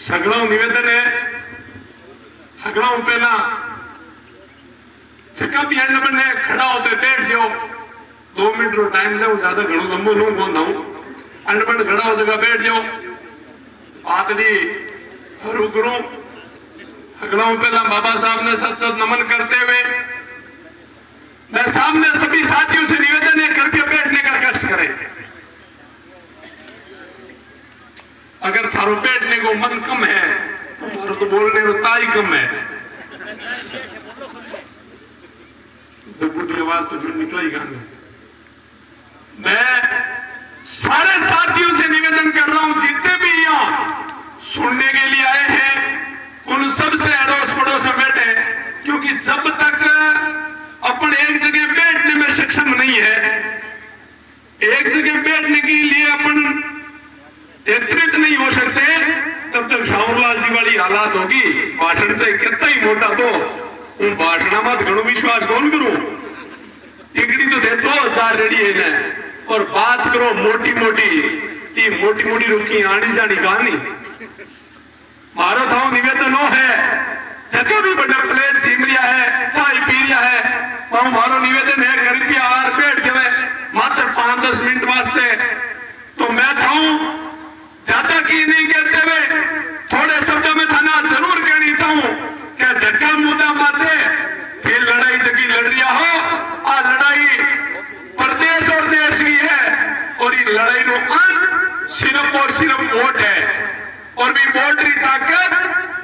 सगड़ा निवेदन है, सगड़ा पहला जगह भी एंड बने खड़ा होते बैठ जाओ, 2 मिनट रो टाइम ले, ज्यादा घणो लंबो नो कौन था एंड बन खड़ा हो जगह बैठ जाओ, आदमी हरू करो। सगड़ा पहला बाबा साहब ने सच सच नमन करते हुए मैं सामने सभी साथियों से निवेदन है, कृपया बैठने का कष्ट करें। अगर थारो बैठने को मन कम है, तुम्हारा तो बोलने को ताई कम है। बुढ़ी आवाज तो फिर निकला ही गाने। मैं सारे साथियों से निवेदन कर रहा हूं, जितने भी यहां सुनने के लिए आए हैं उन सब से अड़ोस पड़ोस में बैठे, क्योंकि जब तक अपन एक जगह बैठने में सक्षम नहीं है, एक जगह बैठने के लिए अपन एकत्रित नहीं हो सकते, तब तक शाहूरलाल जी वाली हालात होगी। भाषण से कितना ही मोटा तो उन भाषण मत घणो विश्वास कौन करूं, टिकड़ी तो थे 2000 रेडी है और बात करो मोटी मोटी, ये मोटी मोटी रुकी आनी जानी कहानी। मारो था निवेदन हो है, जगह भी बड़ा प्लेट झीम रिया है, चाय पी रिया है, वहां मारो निवेदन है कृपया आर बैठ जाए मात्र 5-10 मिनट वास्ते। तो मैं था ज्यादा की नहीं कहते हुए थोड़े शब्दों में थाना जरूर कहनी चाहूं क्या जगह मुद्दा माते फिर लड़ाई जगी लड़ रहा हो, आ लड़ाई प्रदेश और देश की है, और ये लड़ाई नो अंत सिर्फ और सिर्फ वोट है। और भी वोट की ताकत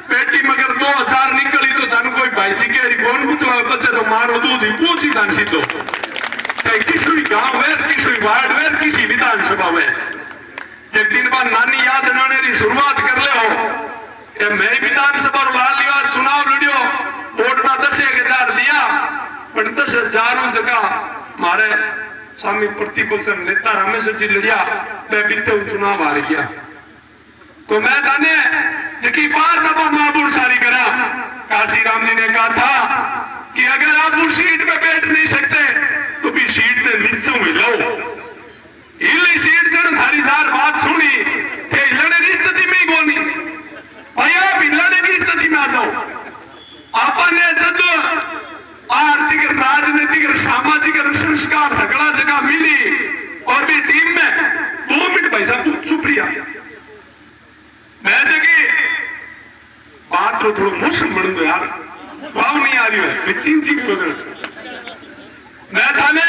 बेटी मगर 2000 निकली तो धन कोई भाई जी के कौन मुतला बचे तो मारो दूध ही पूछी दान सीधो, चाहे किसी गांव है, किसी वार्ड है, किसी विधानसभा में। जब दिन बाद नानी याद नाने की शुरुआत कर ले हो, मैं विधानसभा लाल लिवा चुनाव लड़ियो, वोट ना 10,000 दिया, पर 10,000 जगह मारे स्वामी प्रतिपक्ष नेता रामेश्वर जी लड़िया, मैं बीते चुनाव हार गया। तो मैं जाने जबकि बार दफा महापुर सारी करा, काशी राम जी ने कहा था कि अगर आप उस सीट पे बैठ नहीं सकते तो भी सीट पे नीचे मिलो। इली सीट जन थारी जार बात सुनी थे, लड़ने की स्थिति में ही कोनी भैया, भी लड़ने की स्थिति में आ जाओ। आपने जब आर्थिक राजनीतिक सामाजिक संस्कार हगड़ा जगह मिली और भी टीम में 2 मिनट भाई साहब चुप रिया, मैं जगी बात तो थोड़ा मुश्किल बन दो यार, वाव नहीं आ रही है चिंची मैं थाने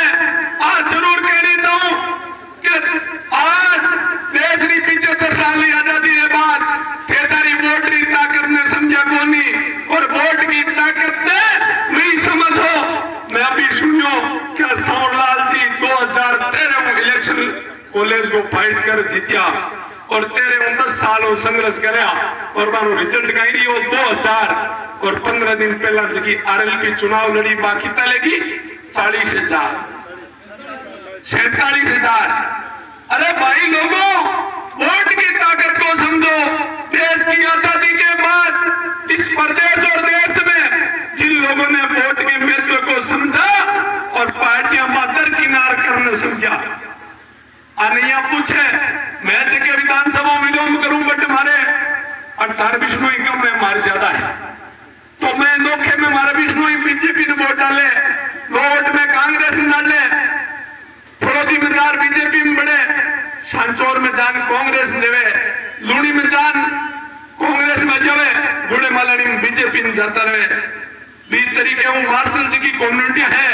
आज जरूर कहनी चाहूं कि आज देश की 75 साल की आजादी के बाद तेरी वोट की ताकत ने समझा कोनी, और वोट की ताकत ने नहीं समझो। मैं अभी सुनियो क्या शाहूरलाल जी 2013 इलेक्शन कॉलेज को फाइट कर जीतिया और तेरे 10 सालों संघर्ष कराया और मारो रिजल्ट कहीं रही 2015 दिन पहला जगी आरएलपी चुनाव लड़ी, बाकी तलेगी 40,000 47,000। अरे भाई लोगों, वोट की ताकत को समझो। देश की आजादी के बाद इस प्रदेश और देश में जिन लोगों ने वोट के महत्व को समझा और पार्टियां मादर किनार करने समझा, अनिया पूछे मैं जगह विधानसभा विलोम करूं बट मारे 18 विष्णु कम में मार ज्यादा है, तो मैं नोखे में मारे विष्णु बीजेपी ने वोट डाले, वोट में कांग्रेस ने डाले, फरोदी में जार बीजेपी में बढ़े, सांचौर में जान कांग्रेस देवे, लूणी में जान कांग्रेस में जावे, गुड़े मालानी में बीजेपी में जाता रहे। 20 तरीके हूं मार्शल जी की कम्युनिटियां है,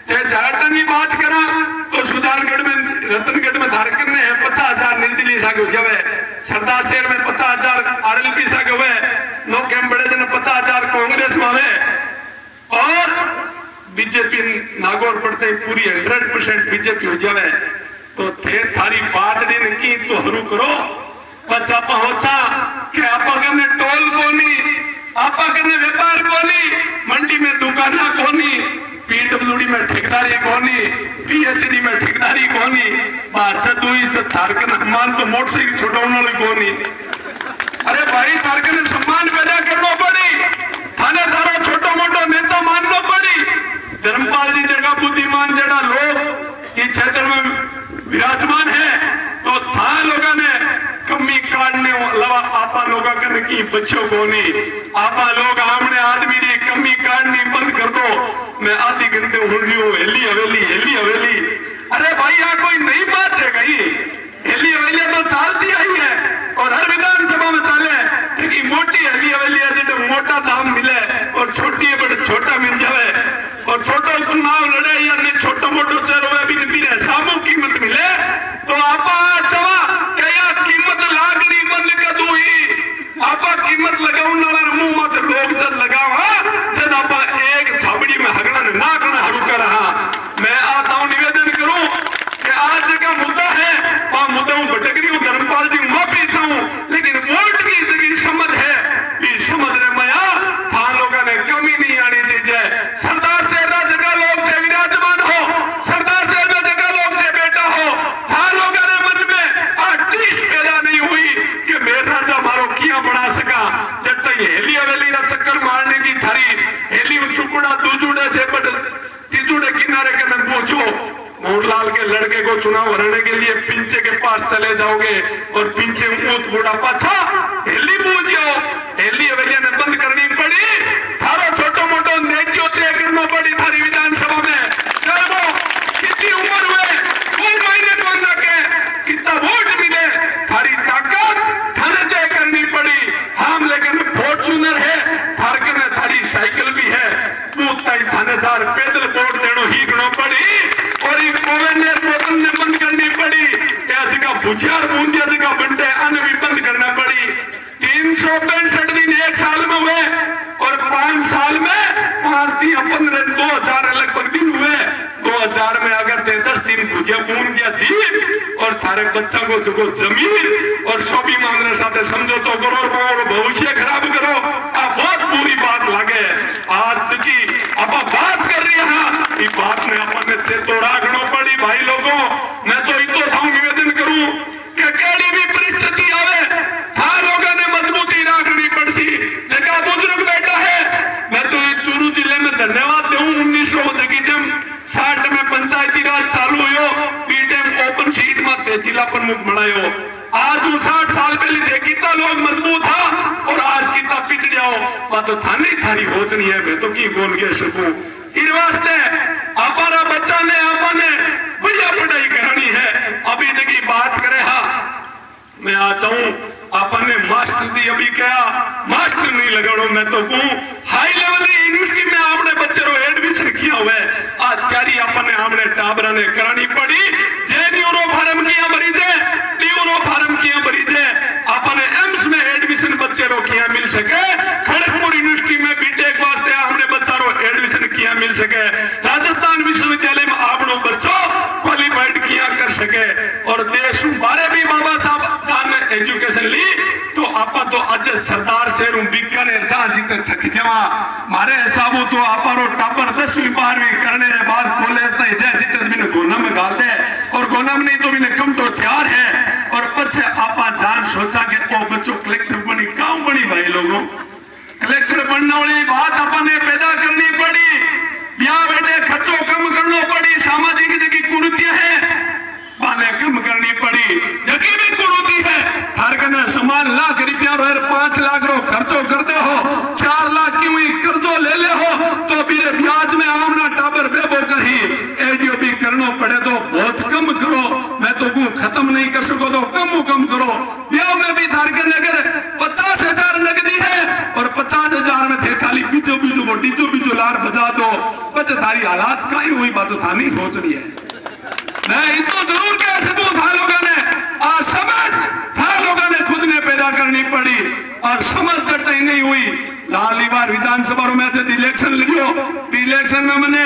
चाहे झारखंड की बात करा तो सुजानगढ़ में रतनगढ़ में धारकर ने 50,000 निर्दलीय सागे जवे, सरदार शहर में 50,000 आरएलपी सागे हुए, नौके में बड़े जन 50,000 कांग्रेस में हुए, और बीजेपी नागौर पड़ते पूरी 100% बीजेपी हो जावे। तो थे थारी बात दिन की तो हरू करो, बच्चा पहुंचा कि आपा करने टोल कोनी, आपा करने व्यापार कोनी, मंडी में दुकाना कोनी, पीडब्ल्यूडी में ठेकेदारी कोनी, पीएचडी में ठेकेदारी कोनी, बादुई थारकन हमान तो मोटरसाइकिल छुड़ाने वाली कोनी। अरे भाई थारकन सम्मान पैदा करना पड़ी, थाने थारो छोटो मोटो नेता मानना पड़ी। धर्मपाल जी जगह बुद्धिमान जड़ा लोग इस क्षेत्र में विराजमान है। तो था लोगों ने कमी काटने अलावा आपा लोगों कन की बच्चों को नहीं, आपा लोग आमने आदमी की कमी काटनी बंद कर दो। मैं आधी घंटे उड़ रही हूँ हेली हवेली हेली हवेली। अरे भाई यहाँ कोई नई बात है कहीं, हेली हवेलियां तो चलती आई है और हर विधानसभा में चले। जबकि मोटी हेली हवेली है जिसे मोटा दाम मिले और छोटी है बड़े छोटा मिल जाए और छोटो चुनाव लड़े या नहीं छोटो मोटो चेहरो भी सामू कीमत मिले। तो आपा चवा क्या कीमत लागनी बंद कर दू ही आपा कीमत लगाऊ नाला मुंह मत लोग जब लगावा जब आपा एक छाबड़ी में हगड़ा ने नाकना हरू कर रहा। मैं आता हूं निवेदन करूं कि आज का मुद्दा है वहां मुद्दा हूं भटक रही हूं, धर्मपाल जी माफी चाहूं, लेकिन वोट की जगह समझ है ये समझ रहे मया था लोगों ने कमी नहीं आनी चाहिए। सरदार से जगह लोग थे विराजमान हो, सरदार से जगह लोग थे बेटा हो, था लोगों ने मन में आर्टिस पैदा नहीं हुई कि मेरा राजा मारो किया बना सका। जब तक हेली हवेली का चक्कर मारने की थारी हेली चुकड़ा दूजुड़े थे बट तीजुड़े किनारे के न पहुंचो। मोहनलाल के लड़के को चुनाव हराने के लिए पिंचे के पास चले जाओगे और पिंचे ऊंट बूढ़ा पाछा हेली पूछो। हेली हवेलिया ने बंद करनी पड़ी, थारो छोटो मोटो नेकियों तय करना पड़ी थारी विधानसभा में। चलो कितनी उम्र हुए कोई महीने को ना के कितना वोट मिले थारी ताकत थाने तय करनी पड़ी। हम लेकिन फॉर्च्यूनर है थारके में थारी साइकिल भी है थाने जार पैदल वोट देनो ही गणो पड़ी और कोवेनेर बोतल ने बंद करनी पड़ी। क्या जगह भुजियार बूंदिया जगह बंटे अन्न भी बंद करना पड़ी। 365 दिन एक साल में हुए और 5 साल में 5 दिन 15 2000 लगभग दिन हुए। 2000 में अगर 10 दिन भुजिया बूंद गया जीव और थारे बच्चा को जो जमीन और शोभी मांगने साथ समझौतो करो और भविष्य खराब करो, आप बहुत बुरी बात लगे। आज की अब बात कर रही है बात में अपने चेतो राखना पड़ी। भाई लोगों मैं तो इतो था निवेदन करूं कि केड़ी भी परिस्थिति आवे था लोगों ने मजबूती राखनी पड़सी। जगह बुजुर्ग बैठा है मैं तो चूरू जिले में धन्यवाद दूं 1960 में पंचायती राज चालू हो बीटेम ओपन सीट में जिला प्रमुख बनायो। आज 60 साल पहले थे कितना लोग मजबूत था और आज कितना पिछड़िया हो वह तो थानी थारी होचनी है। मैं तो की बोल के सकूं इन वास्ते हमारा बच्चा ने आपने बढ़िया पढ़ाई करानी है। अभी जगह बात करे हा मैं आ जाऊं आपने मास्टर जी अभी क्या मास्टर नहीं लगानो। मैं तो कहूं हाई लेवल यूनिवर्सिटी में आपने बच्चे रो एडमिशन किया हुआ है आज तैयारी अपने हमने टाबरा ने करानी पड़ी। जे न्यूरो फार्म किया मरीज है न्यूरो फार्म किया मरीज है अपने एम्स में एडमिशन बच्चे रो किया मिल सके। खड़गपुर यूनिवर्सिटी में बीटेक वास्ते हमने बच्चा रो एडमिशन किया मिल सके। राजस्थान विश्वविद्यालय में आपनो बच्चों क्वालिफाइड किया कर सके और देश बारे भी बाबा साहब जान एजुकेशन ली तो आपा तो आज सरदार शहर बीकानेर जहां जीते थक जावा मारे हिसाबों तो आपा रो टाबर 10वीं 12वीं करने के बाद कॉलेज तक जय जीते बिना गोना में गाल दे और गोना में नहीं तो बिना कम तो तैयार है और पछे आपा जान सोचा के ओ बच्चों कलेक्टर बनी गांव बनी। भाई लोगों कलेक्टर बनने वाली बात अपने पैदा करनी पड़ी। ब्याह बेटे खर्चो कम करना पड़ी। सामाजिक जगह कुरीतियां है बाने कम करनी पड़ी। जगह भी कुरीति है हर कने समान लाख रुपया रो 5 लाख रो खर्चो करते हो 4 लाख क्यों ही कर्जो ले ले हो तो बिरे ब्याज में आमना टाबर बेबो कर ही एडियो भी करना पड़े तो बहुत कम करो। मैं तो को खत्म नहीं कर सको तो कम करो। ब्याह में भी थार के नगर 50,000 नकदी है और 50,000 में थे खाली बीचो वो डीजो लार बजा दो बच थारी हालात काई हुई बात था नहीं सोचनी है। मैं इतना जरूर कह सकूं था लोगों ने और समझ था लोगों ने खुद ने पैदा करनी पड़ी और समझ चढ़ते ही नहीं हुई। लाली बार विधानसभा में जब इलेक्शन लियो इलेक्शन में मैंने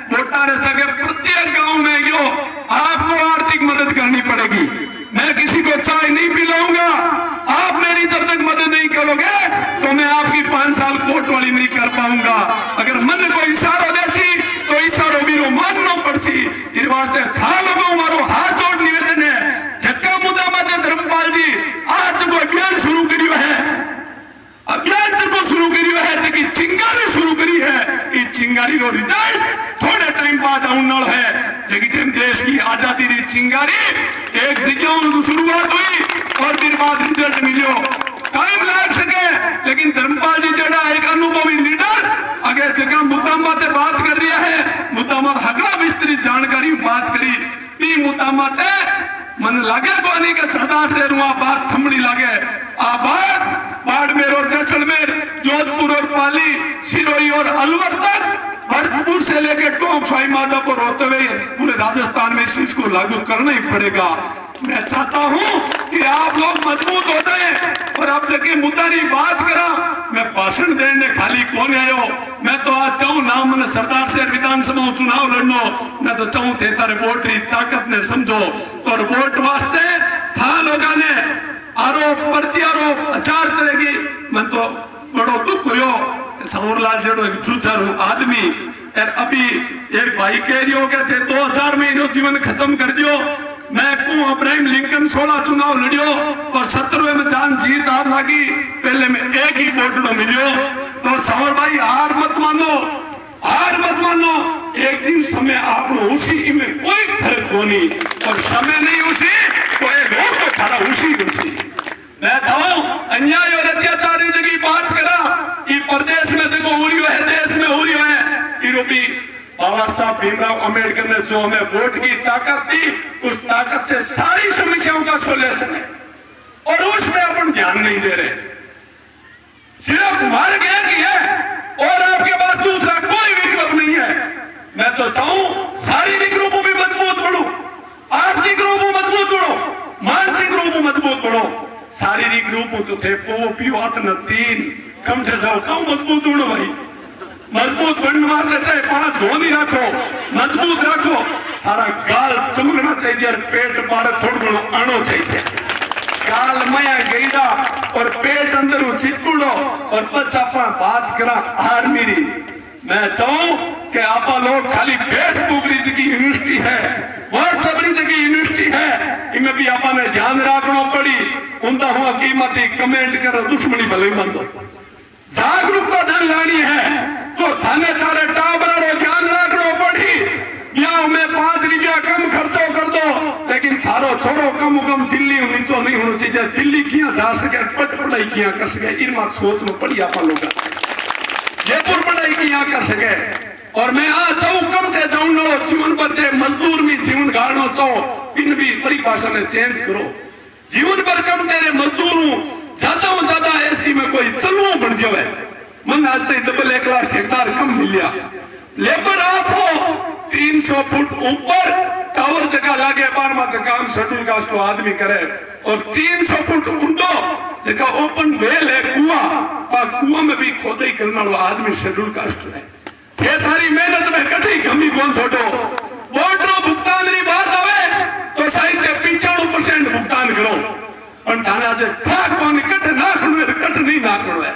वोटा रह सके प्रत्येक गांव में गयो आपको आर्थिक मदद करनी पड़ेगी। मैं किसी को चाय नहीं पिलाऊंगा आप मेरी जब तक मदद नहीं करोगे तो मैं आपकी 5 साल कोर्ट वाली नहीं कर पाऊंगा। अगर मन को इशारा देसी तो इशारो भी रो मानना पड़सी। इस वास्ते था लोगों मारो हाथ जोड़ निवेदन है झक्का मुद्दा मत धर्मपाल जी आज को अभियान शुरू करियो है अभियान को शुरू करियो है जबकि चिंगारी शुरू करी है। इस चिंगारी रो रिजल्ट थोड़े टाइम बाद चिंगारी एक जगह शुरुआत हुई और फिर बाद रिजल्ट मिलो। टाइम लग सके लेकिन धर्मपाल जी जड़ा एक अनुभवी लीडर अगर जगह मुद्दामा ते बात कर रहा है, मुद्दामा हगड़ा विस्तृत जानकारी बात करी मुद्दामा ते मन लगे कोनी के सरदार से रुआ बात थमड़ी लगे। आबाद बाड़मेर और जैसलमेर, जोधपुर और पाली, सिरोही और अलवर तक, भरतपुर से लेकर टोंक सवाई माधोपुर होते हुए पूरे राजस्थान में इस चीज को लागू करना ही पड़ेगा। मैं चाहता हूं कि आप लोग मजबूत हो जाए और अब जगह मुद्दा नहीं बात करा। मैं भाषण देने खाली कौन आयो, मैं तो आज चाहूं ना मन सरदार से विधानसभा चुनाव लड़नो, मैं तो चाहूं थे तारे वोट री ताकत ने समझो और वोट वास्ते था लोगों ने आरोप प्रत्यारोप हजार तरह की। मैं तो बड़ो दुख हो सावरलाल जेड़ो एक जुझारू आदमी और अभी एक भाई कह रही हो थे 2000 में इनो जीवन खत्म कर दियो। मैं कहूं अब्राहिम लिंकन 16 चुनाव लड़ियो और 17वें में जान जीत हार लागी, पहले में एक ही वोट मिलियो। तो सावर भाई हार मत मानो, हार मत मानो। एक दिन समय आप उसी में कोई फर्क होनी और समय नहीं उसी तो एक वोट तो खड़ा उसी। मैं कहूं अन्याय और अत्याचार की बात करा, ये प्रदेश में देखो हो रही है, देश में हो रही है। यूरोपी बाबा साहब भीमराव अंबेडकर ने जो हमें वोट की ताकत दी, उस ताकत से सारी समस्याओं का सोल्यूशन है और उसमें अपन ध्यान नहीं दे रहे। सिर्फ मार्ग एक ही है और आपके पास दूसरा कोई विकल्प नहीं है। मैं तो चाहूं शारीरिक रूप भी मजबूत बढ़ो, आर्थिक रूप मजबूत बढ़ो, मानसिक रूप मजबूत बढ़ो। शारीरिक रूप तो थे पो पियो आत्म तीन कम थे जाओ कम मजबूत बढ़ो भाई। मजबूत बनने वाले चाहे 5 गोंदी रखो, मजबूत रखो। थारा गाल चमकना चाहिए और पेट बाहर थोड़ा बड़ो आनो चाहिए। गाल मया गईडा और पेट अंदर चिपकुड़ो और बच्चा बात करा हार मेरी। मैं चाहूं कि आप लोग खाली फेसबुक री जगह यूनिवर्सिटी है, व्हाट्सएप री जगह यूनिवर्सिटी है, इनमें भी आपने ध्यान रखना पड़ी। उनका हुआ कीमती कमेंट करो दुश्मनी भले मन दो। जागरूकता धन लानी है तो थाने तारे टाबरा रो ध्यान रखना पड़ी। यहाँ में 5 रुपया कम खर्चो कर दो, लेकिन थारो छोड़ो कम दिल्ली नीचो नहीं होना चाहिए। दिल्ली किया जा सके, पढ़ाई किया कर सके, इरमा सोच में पड़ी आप लोग जयपुर पढ़ाई किया कर सके। और मैं आ चाहूं कम थे जाऊं नो जीवन बदले मजदूर में जीवन गाड़ना चाहो, इन भी परिभाषा में चेंज करो। जीवन भर कम तेरे मजदूर ज्यादा से ज्यादा ऐसी में कोई चलवो बन जावे। मन आज तक डबल 1 लाख ठेकेदार कम मिलिया। लेबर आप हो 300 फुट ऊपर टावर जगह लागे बार काम शेड्यूल कास्ट आदमी करे और 300 फुट ऊंडो जगह ओपन वेल है कुआ में भी खोदाई करने वाला आदमी शेड्यूल कास्ट है। ये थारी मेहनत में कठी कमी कौन छोड़ो। वोटरो भुगतान री बात आवे तो साहित्य 95% भुगतान करो और थाना जे ठाक कौन कट नाखणो है कट नहीं नाखणो है।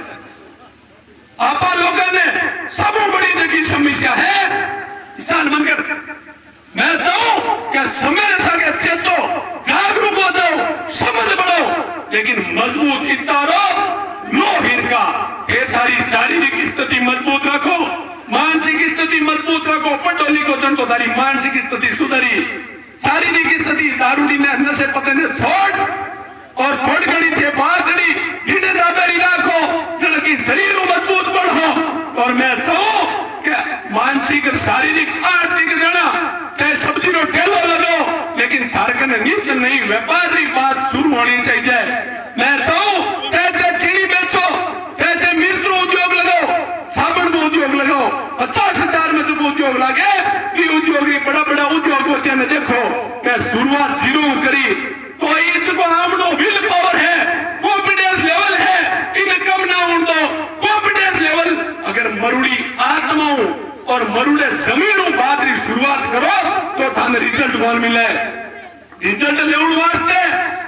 आपा लोगों ने सब बड़ी जगी समस्या है इंसान बनकर। मैं चाहूं कि समय सके चेतो जागरूक हो जाओ, समझ बढ़ो, लेकिन मजबूत इतना रहो लो हिरका के थारी शारीरिक स्थिति मजबूत रखो, मानसिक स्थिति मजबूत रखो। पटोली को जन तो तारी मानसिक स्थिति सुधरी, शारीरिक स्थिति दारूडी ने नशे पते ने छोड़ और थोड़ी घड़ी थे बात घड़ी ढीढ़े दादारी राखो जन की शरीर मजबूत बढ़ो। और मैं चाहूं कि मानसिक और शारीरिक आर्थिक देना चाहे सब्जी रो ठेलो लगो, लेकिन थारकन नित्य नहीं व्यापारी बात शुरू होनी चाहिए। मैं चाहूं चाहे चीनी बेचो, चाहे मिर्च उद्योग लगाओ, साबुन को उद्योग लगाओ, 50,000 में जब उद्योग लगे ये उद्योग बड़ा बड़ा उद्योगपतियों ने देखो मैं शुरुआत 0 करी तो इसको आमनो विल पावर है, कॉन्फिडेंस लेवल है, इनकम ना हो तो कॉन्फिडेंस लेवल अगर मरुड़ी आत्माओं और मरुड़े जमीनों बात की शुरुआत करो तो थाने रिजल्ट कौन मिले। रिजल्ट लेवल वास्ते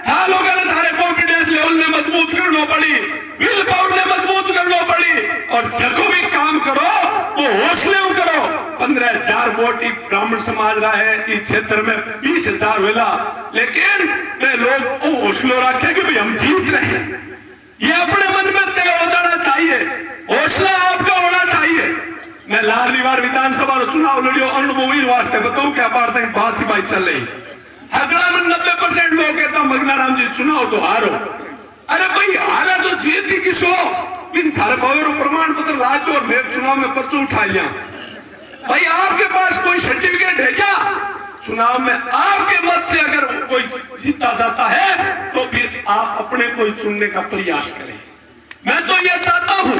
था लोगों ने थारे कॉन्फिडेंस लेवल ने मजबूत करना पड़ी, विल पावर ने मजबूत करना पड़ी और जगो भी काम करो वो हौसले करो। 15,000 वोट ब्राह्मण समाज रहा है इस क्षेत्र में 20,000 वेला, लेकिन वे लोग वो हौसलो रखे कि भाई हम जीत रहे हैं। ये अपने मन में तय हो जाना चाहिए, हौसला आपका होना चाहिए। मैं लाडली बार विधानसभा चुनाव लड़ियो अनुभवी वास्ते बताऊं क्या बात ही भाई चल रही हगड़ा में 90% लोग कहता मगनाराम जी चुनाव तो हारो। अरे भाई हारा तो जीत ही किसो बिन थारे पावर प्रमाण पत्र लाज दो और मैं चुनाव में पर्चो उठा लिया। भाई आपके पास कोई सर्टिफिकेट है क्या? चुनाव में आपके मत से अगर कोई जीता जाता है तो फिर आप अपने कोई चुनने का प्रयास करें। मैं तो ये चाहता हूं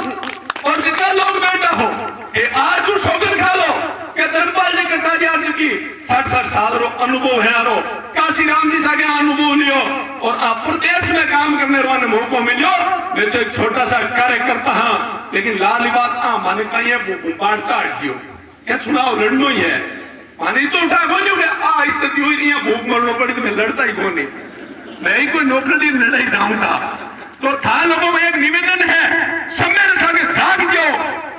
और जितना लोग बैठा हो कि आज जो सौगंध खा लो कि धर्मपाल जी कटारिया जी की 60 साल रो अनुभव है रो काशी राम जी सागे अनुभव लियो और आप प्रदेश में काम करने वाले मौको मिलियो। मैं तो एक छोटा सा कार्य करता हाँ लेकिन लाल बात माने कहीं बाढ़ चाट दियो क्या चुनाव लड़ना ही है मानी तो उठा को नहीं उठे स्थिति हुई नहीं है भूख मरना पड़ी तो मैं लड़ता ही कौन नहीं मैं ही कोई नौकरी लड़ाई जाऊंगा। तो था लोगों में एक निवेदन है सब मेरे साथ जाग दियो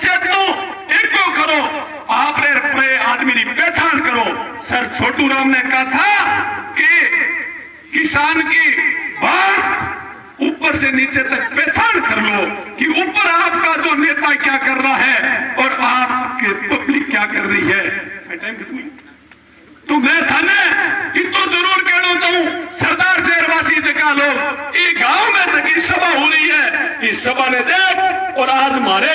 चेतो एक करो आप रे आदमी की पहचान करो। सर छोटू राम ने कहा था कि किसान की बात ऊपर से नीचे तक पहचान कर लो कि ऊपर आपका जो नेता क्या कर रहा है और आपके पब्लिक क्या कर रही है। टाइम कितना तो मैं थाने इतो जरूर कहना चाहूं सरदार शहरवासी जगह लोग ये गांव में जगह सभा हो रही है इस सभा ने देख और आज हमारे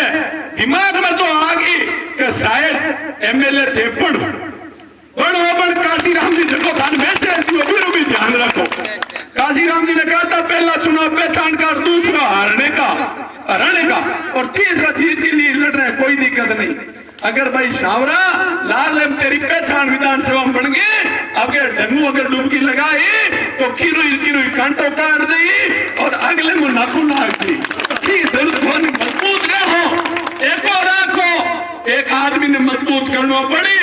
दिमाग में तो आ गई कि शायद एमएलए थे बड़ काशी राम जी जगह थाने में से भी ध्यान रखो। काशी राम जी ने कहा था पहला चुनाव पहचान कर दूसरा हरने का और तीसरा जीत के लिए लड़ रहे कोई दिक्कत नहीं। अगर भाई सावरा लाल तेरी पहचान विधानसभा में बन गई अगर डंगू अगर डुबकी लगाई तो किरुई कांटो काट दी और अगले में नाखू लाग दी मजबूत रहो एक और रखो एक आदमी ने मजबूत करना पड़ी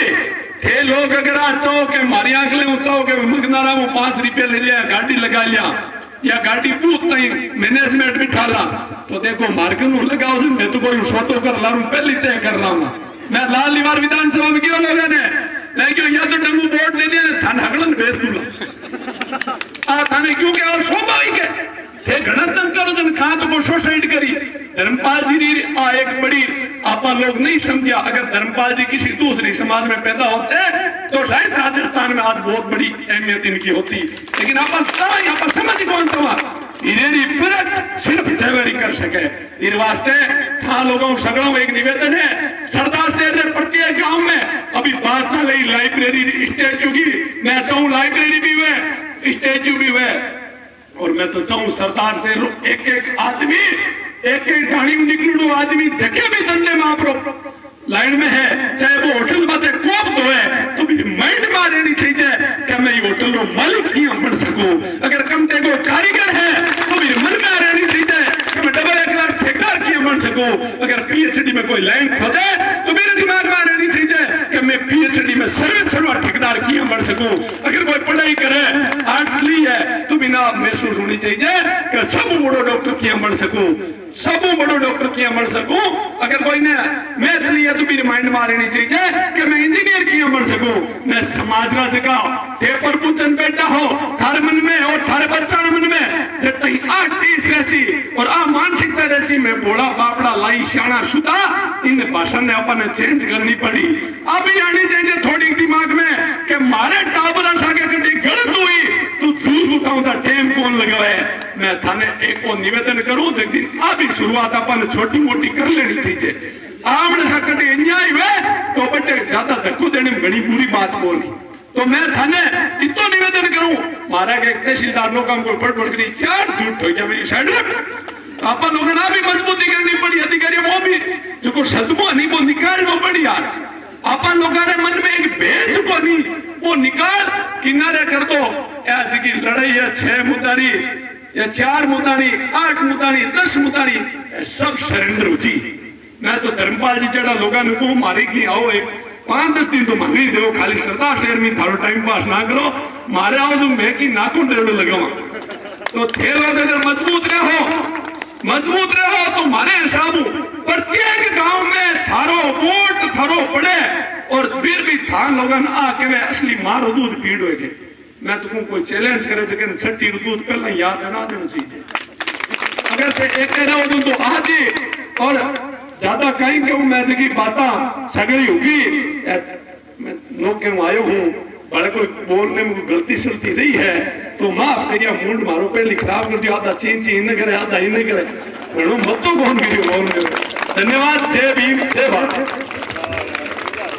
थे लोग अगर आज चाहो के मारी आंखले चाहो के मगनारा में 5 रुपये ले लिया गाड़ी लगा लिया या गाड़ी पूछ नहीं मैनेजमेंट बिठा ला तो देखो मार्केट लगाओ मैं तो कोई छोटो कर ला पहले तय कर रहा हूँ। मैं लाल निवार विधानसभा में क्यों लोगों ने मैं क्यों या तो डंगू वोट दे दिया थाने हगड़न भेज दूंगा थाने क्यों क्या और स्वाभाविक है थे गणतंत्र करो जन खां तो को सोसाइट करी धर्मपाल जी ने एक बड़ी आपा लोग नहीं समझा अगर धर्मपाल जी किसी दूसरे समाज में पैदा होते तो शायद राजस्थान में आज बहुत बड़ी अहमियत इनकी होती लेकिन आप समझ कौन सा सिर्फ जगह कर सके इन वास्ते था लोगों सगड़ों एक निवेदन है सरदार शहर ने प्रत्येक गांव में अभी बात चल रही लाइब्रेरी स्टैचू की मैं चाहूँ लाइब्रेरी भी हुए स्टैचू भी हुए और मैं तो चाहूँ सरदार शहर एक आदमी एक ढाणी निकलू आदमी जगह भी धंधे में आप लाइन में है चाहे वो होटल में कोप दो है तो मेरी माइंड में रहनी चाहिए कि मैं ये होटल रो मालिक क्यों बन सकूं। अगर कमते को कारीगर है तो मेरे मन में रहनी चाहिए कि मैं डबल 1 लाख ठेकेदार क्यों बन सकूं। अगर पीएचडी में कोई लाइन खोदे तो मेरे दिमाग में रहनी चाहिए कि मैं पीएचडी में सर्वा ठेकेदार क्यों बन सकूं। अगर कोई पढ़ाई करे आर्ट्स ली है तो बिना महसूस होनी चाहिए कि सब बड़ो डॉक्टर क्यों बन सकूं सब बड़ो डॉक्टर क्यों बन सकूं। अगर कोई ने मैथ लिया तो मेरे माइंड में रहनी चाहिए कि मैं इंजीनियर क्यों बन सकूं। मैं समाज का जगह पेपर पूछन बैठा हो थारे मन में और थारे बच्चा मन में जब तक 8-30 रहसी और आ मानसिकता रहसी में बोला बापड़ा लाई शाना शुदा इन भाषा ने अपन चेंज करनी पड़ी। अब आनी चाहिए थोड़ी दिमाग में कि मारे टाबरा सागे कटी गलत हुई तो झूठ उठाऊं था टेम कौन लगावे। मैं थाने एक और निवेदन करूं जब दिन अभी शुरुआत अपन छोटी मोटी कर लेनी चाहिए आमने सा कटे अन्याय हुए तो बटे ज्यादा धक्को देने में बड़ी बुरी बात को नहीं। तो मैं थाने इतो निवेदन करूं मारा के तहसीलदार लोग हमको पढ़ कर 4 झूठ हो गया मेरी साइड आप लोगों ने भी मजबूती करनी पड़ी अधिकारी वो भी जो को सदमो नहीं वो निकालना पड़ी यार आप लोगों ने मन में एक भेज को नहीं वो निकाल किनारे कर दो आज की लड़ाई है 6 मुद्दारी या 4 मुद्दारी 8 मुद्दारी 10 मुद्दारी सब सरेंडर हो जी। मैं तो धर्मपाल जी जड़ा लोगों ने को मारे की आओ एक 5-10 दिन तो मांगी दो खाली सरदार शहर में थारो टाइम पास ना करो मारे आओ जो मैं की नाखून डेढ़ लगावा तो थे लोग अगर मजबूत रहो तो मारे हिसाब प्रत्येक गांव में थारो वोट थारो पड़े और फिर भी था लोगों ने आके वे असली मारो दूध पीड़ हो गए। मैं तो कोई चैलेंज करे जगह छठी दूध पहला याद ना देना चाहिए अगर से एक रहो तो आजे और ज्यादा कहीं क्यों मैं जगी बात सगड़ी होगी मैं लोग क्यों आयो हूँ बड़े कोई बोलने में कोई गलती सलती रही है तो माफ करिए, मुंड मारो पहले खराब कर दियो, आधा चीन चीन न करे, आधा इन करे, घणो मतो कौन करियो कौन करो। धन्यवाद। जय भीम, जय भारत।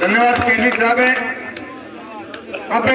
धन्यवाद कीर्ति साहब। अब